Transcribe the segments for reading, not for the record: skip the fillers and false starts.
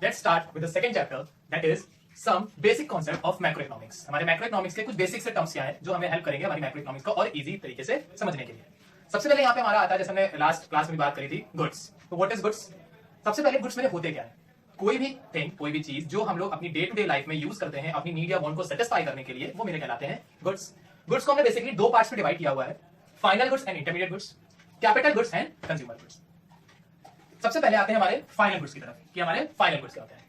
Let's start with the second chapter, that is some basic concept of macroeconomics. हमारे macroeconomics के कुछ basic से terms क्या हैं जो हमें हेल्प करेंगे हमारी macroeconomics को और इजी तरीके से समझने के लिए। सबसे पहले यहाँ पे हमारा आता है, जैसे हमने लास्ट क्लास में बात करी थी, गुड्स। तो व्हाट इज गुड्स? सबसे पहले गुड्स मेरे होते क्या है? कोई भी थिंग, कोई भी चीज जो हम लोग अपनी डे टू डे लाइफ में यूज करते हैं अपनी नीड या वांट को सेटिस्फाई करने के लिए, वो मेरे कहलाते हैं गुड्स। गुड्स को हमने बेसिकली दो पार्ट्स में डिवाइड किया हुआ है, final goods and intermediate goods, capital goods and consumer goods. सबसे पहले आते हैं हमारे फाइनल गुड्स की तरफ कि हमारे फाइनल गुड्स क्या होते हैं।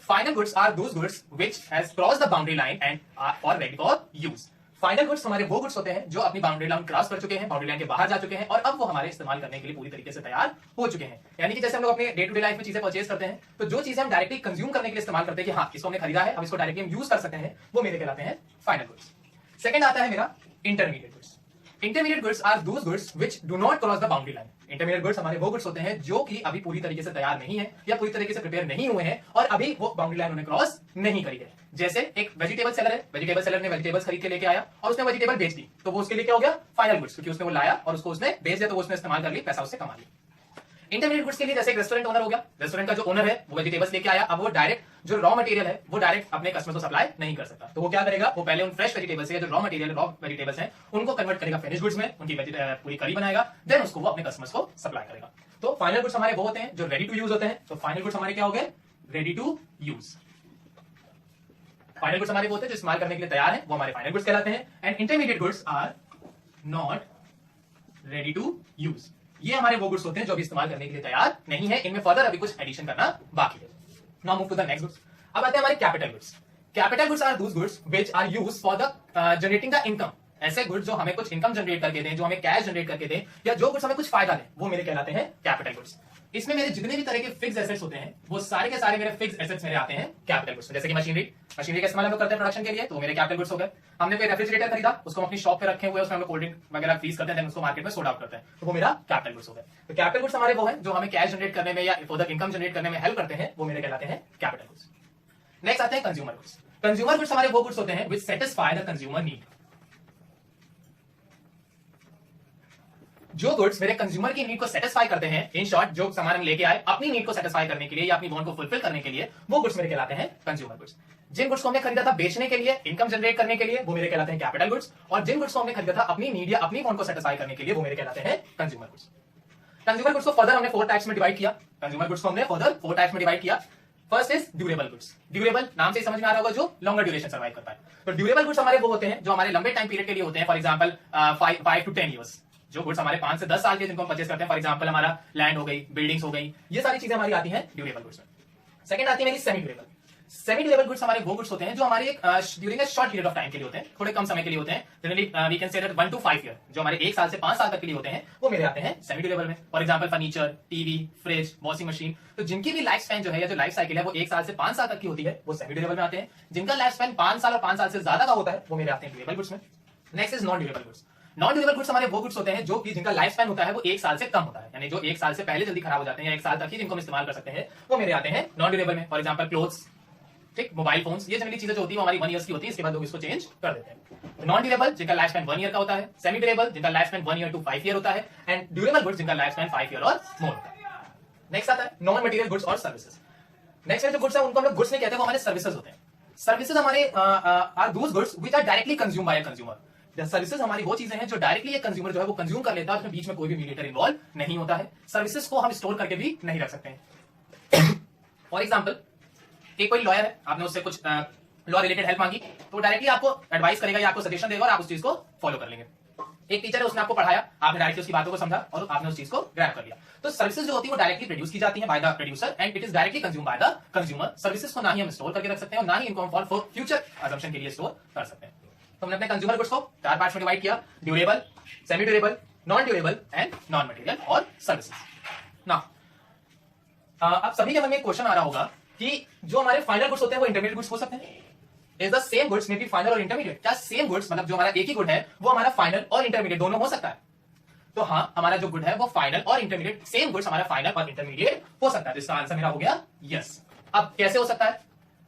Final goods are those goods which has crossed the boundary line and are for ready for use. Final goods हमारे वो गुड्स होते हैं जो अपनी बाउंड्री लाइन क्रॉस कर चुके हैं, बाउंड्री लाइन के बाहर जा चुके हैं और अब वो हमारे इस्तेमाल करने के लिए पूरी तरीके से तैयार हो चुके हैं। यानी कि जैसे हम लोग अपने डे टू डे लाइफ में चीजें परचेज करते हैं, तो जो चीजें हम डायरेक्टली कंज्यूम करने के लिए इस्तेमाल करते हैं कि हाँ इसको हमने खरीदा है, अब इसको डायरेक्टली हम यूज कर सकते हैं, वो मेरे कहलाते हैं फाइनल गुड्स। सेकंड आता है मेरा intermediate goods. Intermediate goods are those goods which do not cross the boundary line. Intermediate goods हमारे वो गुड्स होते हैं जो कि अभी पूरी तरीके से तैयार नहीं है या पूरी तरीके से प्रिपेयर नहीं हुए हैं और अभी वो बाउंड्री लाइन उन्हें क्रॉस नहीं करी है। जैसे एक वेजिटेबल सेलर है, वेजिटेबल सेलर ने वेजिटेबल्स खरीद के लेके आया और उसने वेजिटेबल बेच दी, तो वो उसके लिए क्या हो गया? फाइनल गुड्स, क्योंकि उसने वो लाया और उसको उसने बेच दिया, तो वो उसने इस्तेमाल कर ली, पैसा उससे कमा लिया। इंटरमीडिएट गुड्स के लिए जैसे एक रेस्टोरेंट ओनर हो गया, रेस्टोरेंट का जो ओनर है वो वेजिटेबल्स लेके आया, अब वो डायरेक्ट जो रॉ मटेरियल है वो डायरेक्ट अपने कस्टमर को सप्लाई नहीं कर सकता, तो वो क्या करेगा? वो पहले उन फ्रेश वेजिटेबल्स से जो रॉ मटेरियल रॉ वेजिटेबल्स हैं उनको कन्वर्ट करेगा फिनिश गुड्स में, उनकी पूरी करी बनाएगा, देन उसको वो अपने कस्टमर्स को सप्लाई करेगा। तो फाइनल गुड्स हमारे वो होते हैं जो रेडी टू यूज होते हैं। तो फाइनल गुड्स हमारे क्या हो गए? Ready to use. Final goods हमारे वो होते हैं जो इस्तेमाल करने के लिए तैयार हैं, वो हमारे फाइनल गुड्स कहलाते हैं। And intermediate goods are not ready to use. ये हमारे वो गुड्स होते हैं जो अभी इस्तेमाल करने के लिए तैयार नहीं है, इनमें फर्दर अभी कुछ एडिशन करना बाकी है। Now move to the next goods. अब आते हैं हमारे capital goods. Capital goods are those goods which are used for the generating the income. ऐसे गुड्स जो हमें कुछ इनकम जनरेट करके दें, जो हमें कैश जनरेट करके दें, या जो गुड्स हमें कुछ फायदा दें, वो मेरे कहलाते हैं कैपिटल गुड्स। इसमें मेरे जितने भी तरह के फिक्स एसेट्स होते हैं वो सारे के सारे मेरे फिक्स एसेट्स मेरे आते हैं कैपिटल गुड्स। जैसे कि मशीनरी का इस्तेमाल हम लोग करते हैं प्रोडक्शन के लिए, तो मेरे कैपिटल गुड्स हो गए। हमने कोई रेफ्रिजरेटर खरीदा, उसको अपनी शॉप पे रखे हुए, उसमें हम लोग कोल्ड ड्रिंक वगैरह फ्रीज करते हैं, देन उसको मार्केट में सोल्ड आउट करते हैं, तो वो मेरा कैपिटल गुड्स हो गए। तो कैपिटल गुड्स हमारे वो हैं जो हमें कैश जनरेट करने में या फर्दर इनकम जनरेट करने में हेल्प करते हैं, वो मेरे कहलाते हैं कैपिटल गुड्स। नेक्स्ट आते हैं कंज्यूमर गुड्स। कंज्यूमर गुड्स हमारे वो गुड्स होते हैं which satisfy the consumer need. जो गुड्स मेरे कंज्यूमर की नीड को सेटिस्फाई करते हैं, इन शॉर्ट जो सामान हम लेके आए अपनी नीड को सेटिस्फाई करने के लिए या अपनी वांट को फुलफिल करने के लिए, वो गुड्स मेरे कहलाते हैं कंज्यूमर गुड्स। जिन गुड्स को हमने खरीदा था बेचने के लिए, इनकम जनरेट करने के लिए, वो मेरे कहलाते हैं कैपिटल गुड्स। और जिन गुड्स को हमने खरीदा था अपनी नीड या अपनी वांट को सेटिस्फाई करने के लिए, वो मेरे कहलाते हैं कंज्यूमर गुड्स। कंज्यूमर गुड्स को फर्दर हमने 4 टाइप्स में डिवाइड किया। कंज्यूमर गुड्स को हमने फर्दर 4 टाइप्स में डिवाइड किया। First is durable goods. Durable नाम से समझ में आ रहा होगा जो लॉन्गर ड्यूरेशन सर्वाइव करता है। तो ड्यूरेबल गुड्स हमारे वो होते हैं जो हमारे लंबे टाइम पीरियड के लिए होते हैं। For example 5 to 10 years. जो गुड्स हमारे 5 से 10 साल के जिनको हम परचेस करते हैं, फॉर एग्जांपल हमारा लैंड हो गई, बिल्डिंग्स हो गई, ये सारी चीजें हमारी आती हैं ड्यूरेबल गुड्स में। सेकंड आती है मेरी semi durable. Semi durable goods हमारे वो गुड्स होते हैं जो हमारे during a short period of time के लिए होते हैं, थोड़े कम समय के लिए होते हैं। Generally we can say that 1 to 5 year, जो हमारे 1 साल से 5 साल तक के लिए होते हैं, वो मेरे आते हैं सेमी ड्यूरेबल में। For example furniture, TV, fridge, washing machine, तो जिनकी भी लाइफ स्पैन जो है या जो लाइफ साइकिल है वो 1 साल से 5 साल तक की होती है, वो सेमी ड्यूरेबल में आते हैं। जिनका लाइफ स्पैन 5 साल और 5 साल से ज्यादा का होता है, वो मेरे आते हैं ड्यूरेबल गुड्स में। Next is non durable goods. Non durable goods हमारे वो गुड्स होते हैं जो कि जिनका लाइफ स्पैन होता है वो 1 साल से कम होता है, यानी जो 1 साल से पहले जल्दी खराब हो जाते हैं या 1 साल तक ही जिनको हम इस्तेमाल कर सकते हैं, वो मेरे आते हैं नॉन ड्यूरेबल में। फॉर एग्जांपल क्लोथ्स, ठीक, मोबाइल फोन्स, ये जनरली चीजें जो होती है वो हमारी 1 ईयर की होती है, इसके बाद लोग इसको चेंज कर देते हैं। नॉन ड्यूरेबल जिनका लाइफ स्पैन 1 ईयर का होता है, सेमी ड्यूरेबल जिनका life span 1 year to 5 year होता है, एंड ड्यूरेबल गुड्स जिनका लाइफ स्पैन 5 ईयर और मोर होता है। नेक्स्ट आता है नॉन मटेरियल गुड्स और सर्विसेज। नेक्स्ट जो गुड्स है उनको हम लोग गुड्स नहीं कहते, वो हमारे सर्विसेज होते हैं। सर्विसेज हमारे are those goods which are directly consume by a consumer. Services हमारी वो चीजें हैं जो डायरेक्टली एक कंज्यूमर जो है वो कंज्यूम कर लेता है, उसमें बीच में कोई भी मीडिएटर इन्वॉल्व नहीं होता है। सर्विसेज को हम स्टोर करके भी नहीं रख सकते हैं। फॉर एग्जांपल एक कोई लॉयर है, आपने उससे कुछ लॉ रिलेटेड हेल्प मांगी, तो डायरेक्टली आपको एडवाइस करेगा या आपको सजेशन देगा और आप उस चीज को फॉलो कर लेंगे। एक टीचर है, उसने आपको पढ़ाया, आपने डायरेक्टली उसकी बातों को समझा और आपने उस चीज को ग्रैब कर लिया। तो सर्विसेज जो होती है वो डायरेक्टली प्रोड्यूस की जाती है by the producer and it is directly consume by the consumer. Services को ना ही हम स्टोर करके रख सकते हैं और ना ही इनको हम फॉर फ्यूचर कंजम्पशन के लिए स्टोर कर सकते हैं। तो हमने अपने कंज्यूमर गुड्स को 4 पार्ट्स में डिवाइड किया, durable, semi durable, non durable and non material और सर्विसेज। नाउ अब सभी के मन में एक क्वेश्चन आ रहा होगा कि जो हमारे फाइनल गुड्स होते हैं वो इंटरमीडिएट गुड्स हो सकते हैं? Is the same goods may be final और इंटरमीडिएट? क्या सेम गुड्स मतलब जो हमारा एक ही गुड है वो हमारा फाइनल और इंटरमीडिएट दोनों हो सकता है? तो हाँ, हमारा जो गुड है वो फाइनल और इंटरमीडिएट, सेम गुड्स हमारा फाइनल और इंटरमीडिएट हो सकता है। इसका आंसर मेरा हो गया यस। अब कैसे हो सकता है?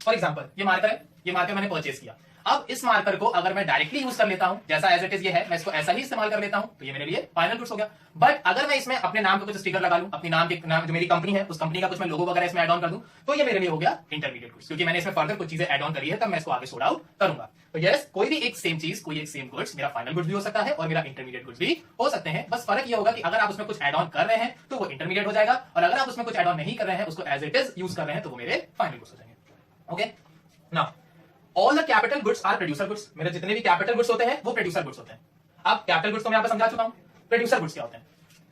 फॉर एग्जांपल ये मार्कर है, ये मार्कर मैंने परचेज किया, अब इस मार्कर को अगर मैं डायरेक्टली यूज कर लेता हूं, जैसा एज इट इज ये है, मैं इसको ऐसा ही इस्तेमाल कर लेता हूं, तो ये मेरे लिए फाइनल गुड्स हो गया। बट अगर मैं इसमें अपने नाम पे कुछ स्टिकर लगा लूं, अपनी नाम जो मेरी कंपनी है उस कंपनी का कुछ मैं लोगो वगैरह इसमें ऐड ऑन कर दूं, तो ये मेरे लिए हो गया इंटरमीडिएट गुड्स, क्योंकि मैंने इसमें फर्दर कुछ चीजें ऐड ऑन करी है, तब मैं इसको आगे सोर्ट आउट करूंगा। तो यस, कोई भी एक सेम चीज, कोई एक सेम गुड्स मेरा फाइनल गुड्स भी हो सकता है और मेरा इंटरमीडिएट गुड्स भी हो सकते हैं। बस फर्क ये होगा कि अगर आप उसमें कुछ ऐड ऑन कर रहे हैं तो वो इंटरमीडिएट हो जाएगा, और अगर आप उसमें कुछ ऐड ऑन नहीं कर रहे हैं, उसको एज इट इज यूज कर रहे हैं, तो वो मेरे फाइनल गुड्स हो जाएंगे। Okay, now all the capital goods are producer goods. मेरे जितने भी कैपिटल गुड्स होते हैं वो प्रोड्यूसर गुड्स होते हैं। अब कैपिटल गुड्स तो मैं आपको समझा चुका हूं। प्रोड्यूसर गुड्स क्या होते हैं?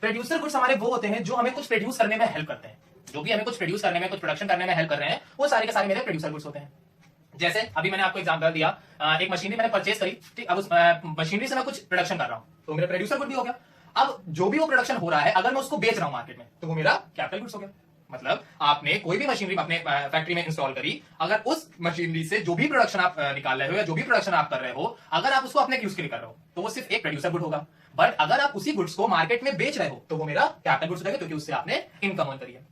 प्रोड्यूसर गुड्स हमारे वो होते हैं जो हमें कुछ प्रोड्यूस करने में हेल्प करते हैं। जो भी हमें कुछ प्रोड्यूस करने में, कुछ प्रोडक्शन करने में हेल्प कर रहे हैं, वो सारे के सारे मेरे प्रोड्यूसर गुड्स होते हैं। जैसे अभी मैंने आपको एग्जांपल दिया, एक मशीनरी मैंने परचेज करी, ठीक, अब उस मशीनरी से मैं कुछ प्रोडक्शन कर रहा हूं, तो मेरा प्रोड्यूसर गुड भी हो गया। अब जो भी वो प्रोडक्शन हो रहा है, अगर मैं उसको बेच रहा हूं मार्केट में, तो वो मेरा कैपिटल गुड्स हो गया। मतलब आपने कोई भी मशीनरी अपने फैक्ट्री में इंस्टॉल करी, अगर उस मशीनरी से जो भी प्रोडक्शन आप निकाल रहे हो या जो भी प्रोडक्शन आप कर रहे हो, अगर आप उसको अपने यूज के लिए कर रहे हो, तो वो सिर्फ एक प्रोड्यूसर गुड होगा। बट अगर आप उसी गुड्स को मार्केट में बेच रहे हो, तो वो मेरा कैपिटल गुड्स हो जाएगा, क्योंकि उससे आपने इनकम अर्न करी है।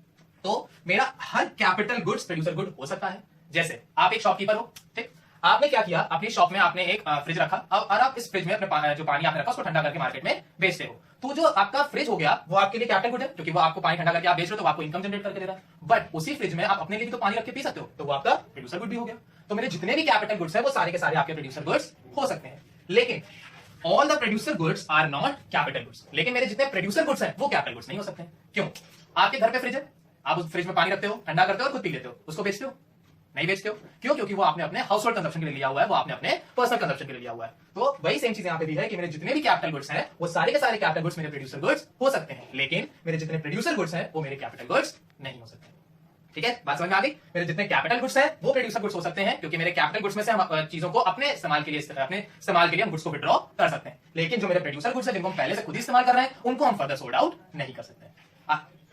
तो मेरा हर कैपिटल गुड्स प्रोड्यूसर गुड हो सकता है। जैसे आप एक शॉपकीपर हो, ठीक, आपने क्या किया, अपनी शॉप में आपने एक फ्रिज रखा, और आप इस फ्रिज में अपने जो पानी आपने रखा उसको ठंडा करके मार्केट में बेचते हो, तो जो आपका फ्रिज हो गया वो आपके लिए कैपिटल गुड है, क्योंकि वो आपको पानी ठंडा करके आप बेच रहे हो, तो आपको इनकम जनरेट करके दे रहा है। बट उसी फ्रिज में आप अपने लिए भी तो पानी रख के पी सकते हो, तो वो आपका प्रोड्यूसर गुड भी हो गया। तो मेरे जितने भी कैपिटल गुड्स है वो सारे के सारे आपके प्रोड्यूसर गुड्स हो सकते हैं। लेकिन all the producer goods are not capital goods. लेकिन मेरे जितने प्रोड्यूसर गुड्स हैं वो कैपिटल गुड्स नहीं हो सकते। क्यों? आपके घर पे फ्रिज है, आप उस फ्रिज में पानी रखते हो, ठंडा करते हो और खुद पी लेते हो, उसको बेचते हो? नहीं बेचते हो। क्यों? क्योंकि वो आपने अपने हाउस होल्ड कंजप्शन के लिए लिया हुआ है, वो आपने अपने पर्सनल कंजप्शन के लिए लिया हुआ है। तो वही सेम चीज यहां पे भी है कि मेरे जितने भी कैपिटल गुड्स हैं वो सारे के सारे कैपिटल गुड्स मेरे प्रोड्यूसर गुड्स हो सकते हैं, लेकिन मेरे जितने प्रोड्यूसर गुड्स हैं वो मेरे कैपिटल गुड्स नहीं हो सकते। ठीक है, बात समझ में आ गई? मेरे जितने कैपिटल गुड्स हैं वो प्रोड्यूसर गुड्स हो सकते हैं, क्योंकि मेरे कैपिटल गुड्स में से हम चीजों को अपने इस्तेमाल के लिए हम गुड्स को विड्रॉ कर सकते हैं। लेकिन जो मेरे प्रोड्यूसर गुड्स हैं, जिनको हम पहले से खुद ही इस्तेमाल कर रहे हैं, उनको हम फर्दर सोल्ड आउट नहीं कर सकते।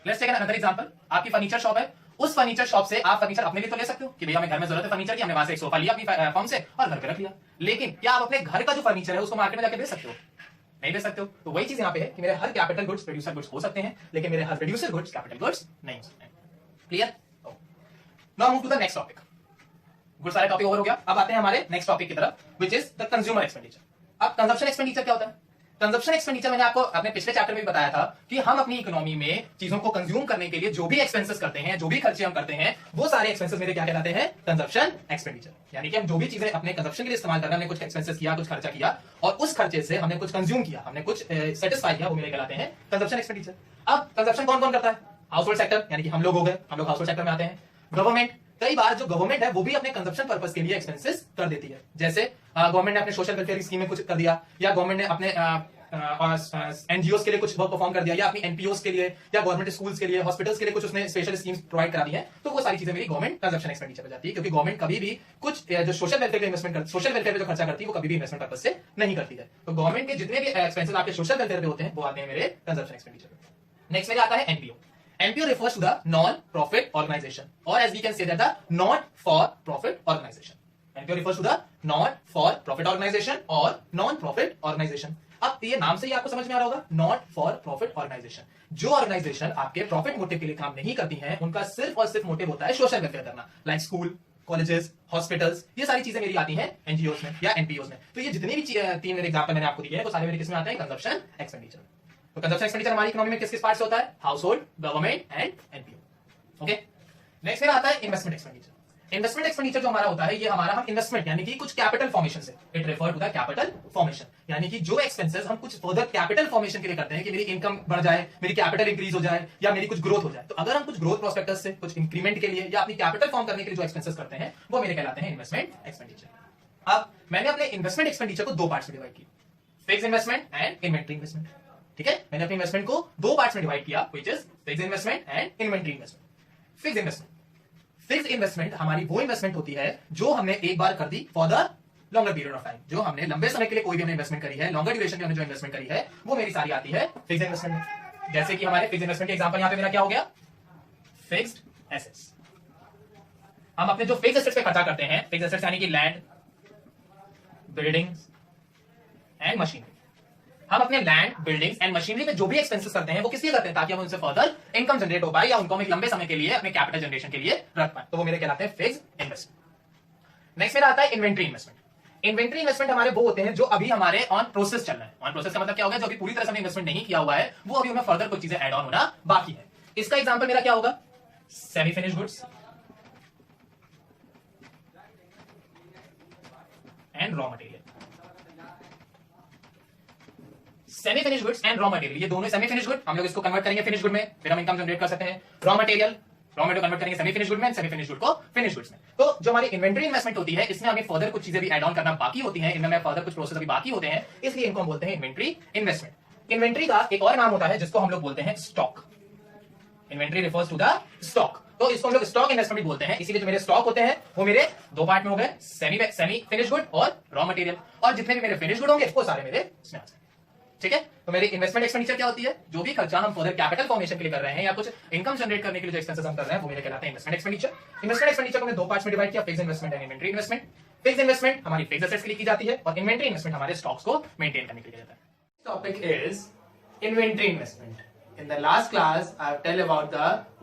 Let's take another example. आपकी फर्नीचर शॉप है, उस फर्नीचर शॉप से आप फर्नीचर अपने लिए तो ले सकते हो कि भैया हमें घर में जरूरत है फर्नीचर की, हमने वहां से एक सोफा लिया अपनी फर्म से और घर पे रख लिया। लेकिन क्या आप अपने घर का जो फर्नीचर है उसको मार्केट में जाकर बेच सकते हो? नहीं बेच सकते हो। तो वही चीज यहां पे है कि मेरे हर कैपिटल गुड्स प्रोड्यूसर गुड्स हो सकते हैं, लेकिन मेरे हर प्रोड्यूसर गुड्स कैपिटल गुड्स नहीं हो सकते। Clear? Now move to the next topic. Good, सारे टॉपिक ओवर हो गया। अब आते हैं हमारे नेक्स्ट टॉपिक की तरफ, which is the consumer expenditure. अब कंजप्शन एक्सपेंडिचर क्या होता है? कंजप्शन एक्सपेंडिचर मैंने आपको अपने पिछले चैप्टर में बताया था कि हम अपनी इकोनॉमी में चीजों को कंज्यूम करने के लिए जो भी एक्सपेंसेस करते हैं, जो भी खर्चे हम करते हैं, वो सारे एक्सपेंसेस मेरे क्या कहलाते हैं? Consumption expenditure. यानी कि हम जो भी चीजें अपने कंजप्शन के लिए इस्तेमाल कर रहे हैं, हमने कुछ एक्सपेंसेस किया, कुछ खर्चा किया, और उस खर्चे से हमने कुछ कंज्यूम किया, हमने कुछ सेटिस्फाई किया, वो मेरे कहलाते हैं कंजप्शन एक्सपेंडिचर। अब कंजप्शन कौन कौन करता है? हाउस होल्ड सेक्टर, यानी कि हम लोग हो गए, हम लोग हाउस होल्ड सेक्टर में आते हैं। गवर्नमेंट, कई बार जो गवर्नमेंट है वो भी अपने कंजप्शन पर्पस के लिए एक्सपेंसेस कर देती है। जैसे गवर्नमेंट ने अपने सोशल वेलफेयर स्कीम में कुछ कर दिया, या गवर्नमेंट ने अपने एनजीओस के लिए कुछ वर्क परफॉर्म कर दिया, या अपनी एनपीओस के लिए, या गवर्नमेंट स्कूल्स के लिए, हॉस्पिटल्स के लिए कुछ उसने स्पेशल स्कीम्स प्रोवाइड करा दी है, तो वो सारी चीजें मेरी गवर्नमेंट कंजप्शन एक्सपेंडिचर पे जाती है। क्योंकि गवर्नमेंट कभी भी कुछ जो social welfare investment social welfare पे जो खर्चा करती है वो कभी भी इन्वेस्टमेंट पर्पस से नहीं करती है। तो गवर्नमेंट के जितने भी एक्सपेंसेस आपके सोशल वेलफेयर पे होते हैं वो आते हैं मेरे कंजप्शन एक्सपेंडिचर। नेक्स्ट मेरे आता है NPO. NPO refers to the non-profit organization, or as we can say that the not-for-profit organization. NPO refers to the not-for-profit organization or non-profit organization. अब ये नाम से ही आपको समझ में आ रहा होगा, नॉट फॉर प्रॉफिट ऑर्गेनाइजेशन। जो ऑर्गेनाइजेशन आपके प्रॉफिट मोटिव के लिए काम नहीं करती है, उनका सिर्फ और सिर्फ मोटिव होता है सोशल वेलफेयर करना, लाइक स्कूल, कॉलेजेस, हॉस्पिटल्स, ये सारी चीजें मेरी आती हैं एनजीओस में या एनपीओस में। तो ये जितने भी तीन मेरे एग्जांपल मैंने आपको दिए हैं वो सारे मेरे किसमें आते हैं? Consumption expenditure. तो कंजप्शन एक्सपेंडिचर हमारी इकोनॉमी में किस किस पार्ट से होता है? House hold, government and NPO. Okay, next मेरा आता है इन्वेस्टमेंट एक्सपेंडिचर। इन्वेस्टमेंट एक्सपेंडिचर जो हमारा होता है, ये हमारा हम इन्वेस्टमेंट यानी कि कुछ कैपिटल फॉर्मेशन से, it refer to the capital formation, यानी कि जो एक्सपेंसेस हम कुछ फर्दर कैपिटल फॉर्मेशन के लिए करते हैं कि मेरी इनकम बढ़ जाए, मेरी कैपिटल इंक्रीज हो जाए, या मेरी कुछ ग्रोथ हो जाए। तो अगर हम कुछ ग्रोथ प्रोस्पेक्टस से, कुछ इंक्रीमेंट के लिए या अपनी कैपिटल फॉर्म करने के लिए जो एक्सपेंसेस करते हैं वो मेरे कहलाते हैं इन्वेस्टमेंट एक्सपेंडिचर। अब मैंने अपने इन्वेस्टमेंट एक्सपेंडिचर को दो पार्ट्स में डिवाइड किया, fixed investment and inventory investment. ठीक है, मैंने अपने इन्वेस्टमेंट को दो पार्ट्स में डिवाइड किया, which is fixed investment and inventory investment. Fixed investment, fixed investment हमारी वो इन्वेस्टमेंट होती है जो हमने एक बार कर दी for the longer period of time. जो हमने लंबे समय के लिए कोई भी हमने इन्वेस्टमेंट करी है, लॉन्गर ड्यूरेशन की हमने जो इन्वेस्टमेंट करी है, वो मेरी सारी आती है फिक्स्ड इन्वेस्टमेंट में। जैसे कि हमारे फिक्स्ड इन्वेस्टमेंट के एग्जांपल यहां पे मेरा क्या हो गया? Fixed assets. हम अपने जो फिक्स्ड एसेट्स पे खर्चा करते हैं, फिक्स्ड एसेट्स यानी कि लैंड, बिल्डिंग्स एंड मशीनरी। हम अपने लैंड, बिल्डिंग्स एंड मशीनरी पे जो भी एक्सपेंसेस करते हैं वो किस लिए करते हैं? ताकि हम उनसे फर्दर इनकम जनरेट हो पाए या उनको हम एक लंबे समय के लिए अपने कैपिटल जनरेशन के लिए रख पाए। तो वो मेरे कहलाते हैं फिक्स्ड इन्वेस्टमेंट। नेक्स्ट मेरा आता है इन्वेंटरी इन्वेस्टमेंट। इन्वेंट्री इन्वेस्टमेंट हमारे वो होते हैं जो अभी हमारे ऑन प्रोसेस चल रहा है। ऑन प्रोसेस का मतलब क्या होगा, जो अभी पूरी तरह से हमने इन्वेस्टमेंट नहीं किया हुआ है, वो अभी हमें फर्दर कुछ चीजें ऐड ऑन होना बाकी है। इसका एग्जांपल मेरा क्या होगा, semi finish goods and raw material. Semi finish goods and raw material, ये दोनों सेमी फिनिश गुड, हम लोग इसको कन्वर्ट करेंगे फिनिश गुड में, फिर हम इनकम जनरेट कर सकते हैं। रॉ मटेरियल कन्वर्ट करेंगे सेमी फिनिश गुड में, सेमी फिनिश गुड को फिनिश गुड्स में। तो जो हमारी इन्वेंटरी इन्वेस्टमेंट होती है, इसमें हमें फर्दर कुछ चीजें भी ऐड ऑन करना बाकी होती हैं, इनमें फर्दर कुछ प्रोसेस अभी बाकी होते हैं, इसलिए इनको हम बोलते हैं इन्वेंट्री इन्वेस्टमेंट। इन्वेंट्री का एक और नाम होता है जिसको हम लोग बोलते हैं stock. Inventory refers to the stock, तो इसको हम लोग स्टॉक इन्वेस्टमेंट भी बोलते हैं। इसीलिए जो मेरे स्टॉक होते हैं वो मेरे दो पार्ट में हो गए, सेमी फिनिश गुड और रॉ मटेरियल, और जितने भी मेरे फिनिश गुड होंगे वो सारे मेरे इसमें आ जाएंगे। ठीक है, तो मेरी इन्वेस्टमेंट एक्सपेंडिचर क्या होती है, जो भी खर्चा हम फर्दर कैपिटल फॉर्मेशन के लिए कर रहे हैं या कुछ इनकम जनरेट करने के लिए जो एक्सपेंसेस हम कर रहे हैं, वो मेरे कहलाते हैं इन्वेस्टमेंट एक्सपेंडिचर। इन्वेस्टमेंट एक्सपेंडिचर को हमने दो पार्ट्स में डिवाइड किया, fixed investment and inventory investment. Fixed investment हमारी फिक्स्ड एसेट्स के लिए की जाती है और इन्वेंटरी इन्वेस्टमेंट हमारे स्टॉक्स को मेंटेन करने के लिए जाता है। Topic is inventory investment. In the last class, I have tell about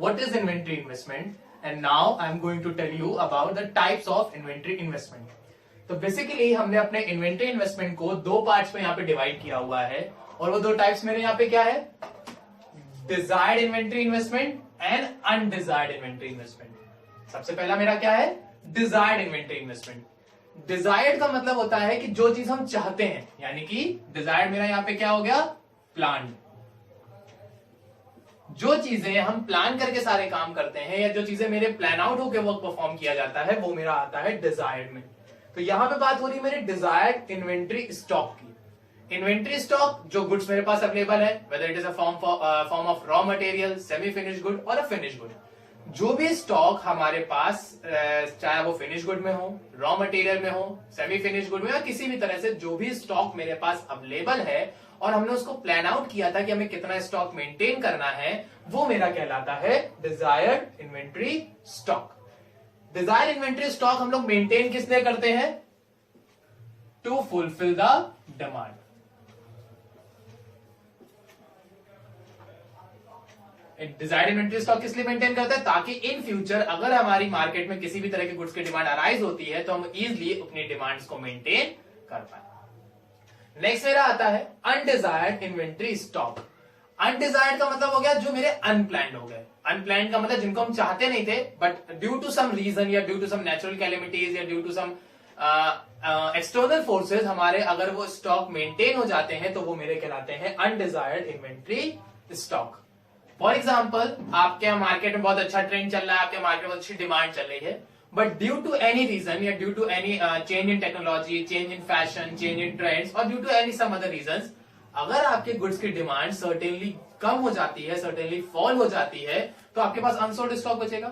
what is inventory investment, and now I am going to tell you about the types of inventory investment. तो basically हमने अपने inventory investment को दो parts में यहाँ पे divide किया हुआ है, और वो दो टाइप्स मेरे यहाँ पे क्या है, desired inventory investment and undesired inventory investment. सबसे पहला मेरा क्या है, डिजायर्ड इन्वेंटरी इन्वेस्टमेंट। डिजायर्ड का मतलब होता है कि जो चीज हम चाहते हैं, यानी कि डिजायर्ड मेरा यहाँ पे क्या हो गया, प्लान। जो चीजें हम प्लान करके सारे काम करते हैं या जो चीजें मेरे प्लान आउट होकर वर्क परफॉर्म किया जाता है, वो मेरा आता है डिजायर्ड में। तो यहां पे बात हो रही है मेरे डिजायर्ड इन्वेंट्री स्टॉक की। इन्वेंट्री स्टॉक जो गुड्स मेरे पास अवेलेबल है, whether it is a form of raw material, semi finish good और अ फिनिश गुड, जो भी स्टॉक हमारे पास चाहे वो फिनिश गुड में हो, रॉ मटेरियल में हो, सेमी फिनिश गुड में, या किसी भी तरह से जो भी स्टॉक मेरे पास अवेलेबल है और हमने उसको प्लान आउट किया था कि हमें कितना स्टॉक मेंटेन करना है, वो मेरा कहलाता है desired inventory stock. Desired inventory stock हम लोग मेंटेन किस लिए करते हैं, to fulfil the demand. Desired inventory stock किस लिए मेंटेन करते हैं, ताकि इन फ्यूचर अगर हमारी मार्केट में किसी भी तरह के गुड्स की डिमांड अराइज होती है तो हम इजिली अपनी डिमांड्स को मेंटेन कर पाए। नेक्स्ट मेरा आता है अनडिजायर्ड इन्वेंट्री स्टॉक। अनडिजायर्ड का मतलब हो गया जो मेरे अनप्लान्ड हो गए। अनप्लान्ड का मतलब जिनको हम चाहते नहीं थे, but due to some reason या due to some natural calamities या due to some external forces हमारे अगर वो स्टॉक मेंटेन हो जाते हैं तो वो मेरे कहलाते हैं undesired inventory stock. For example, आपके मार्केट में बहुत अच्छा ट्रेंड चल रहा है, आपके मार्केट में बहुत अच्छी डिमांड चल रही है, but due to any reason या due to any change in technology, change in fashion, change in trends और due to any some other reasons, अगर आपके गुड्स की डिमांड सर्टेनली कम हो जाती है, सर्टेनली फॉल हो जाती है, तो आपके पास अनसोल्ड स्टॉक बचेगा।